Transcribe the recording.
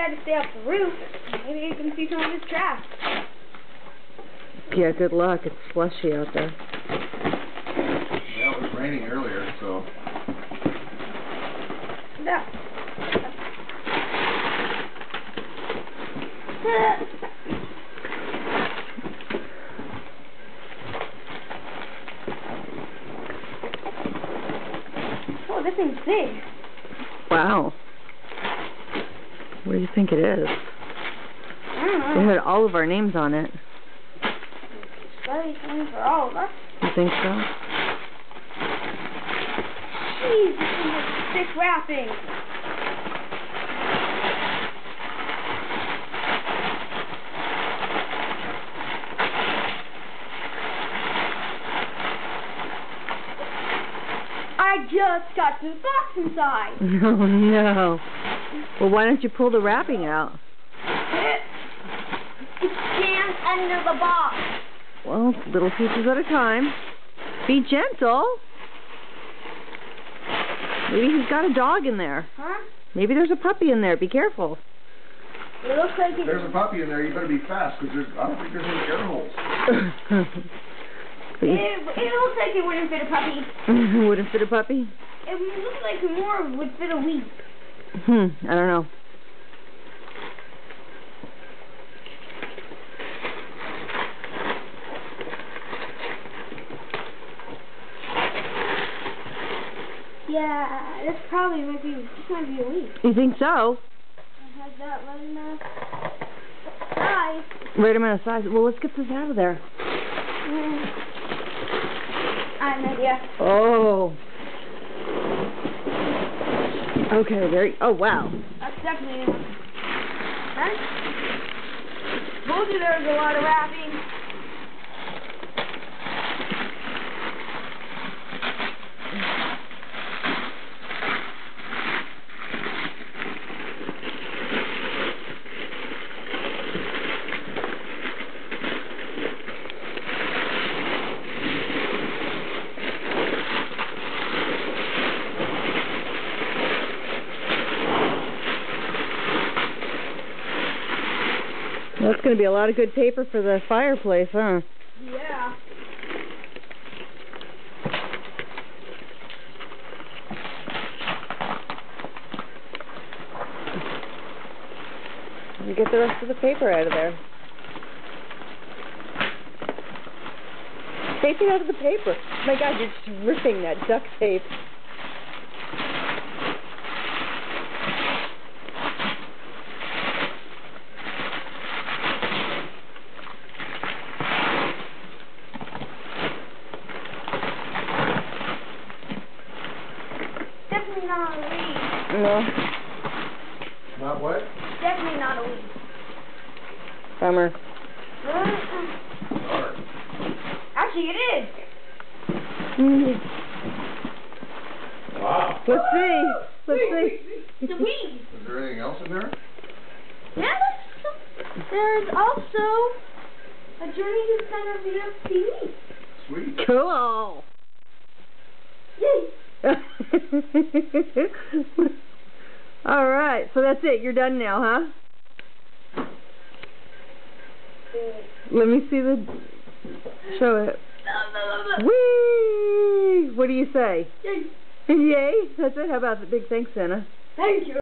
had to stay up the roof. Maybe you can see some of his trash. Yeah, good luck. It's slushy out there. Yeah, it was raining earlier, so. No. Oh, this thing's big. Wow. What do you think it is? I don't It know. had all of our names on it. Bloody thing for all of us. You think so? Jeez, this thing has thick wrapping. I just got to the box inside. Oh, no. Well, why don't you pull the wrapping out? It's jammed under the box. Well, little pieces at a time. Be gentle. Maybe he's got a dog in there. Huh? Maybe there's a puppy in there. Be careful. It looks like If there's a puppy in there, you better be fast, because I don't think there's any air holes. But it looks like it wouldn't fit a puppy. wouldn't fit a puppy? It looks like more would fit a weep. I don't know. Yeah, this probably might be a weep. You think so? It has that right enough size. Right amount of size. Well, let's get this out of there. I have an idea. Oh. Okay, there. Oh, wow. That's definitely enough. Huh? Told you there was a lot of wrapping. That's going to be a lot of good paper for the fireplace, huh? Yeah. You get the rest of the paper out of there. Take it out of the paper. Oh my God, you're just ripping that duct tape. Definitely not a weed. No. Not what? Definitely not a weed. Bummer. Darn. Actually, it is. Wow. Let's see. Let's see. It's a weed. Is there anything else in there? Yeah, there's also a Journey to the Center of the Earth TV. Sweet. Cool. Yay. All right, so that's it. You're done now, huh? Let me see the... Show it. Whee! What do you say? Yay. Yay? That's it? How about the big thanks, Santa? Thank you.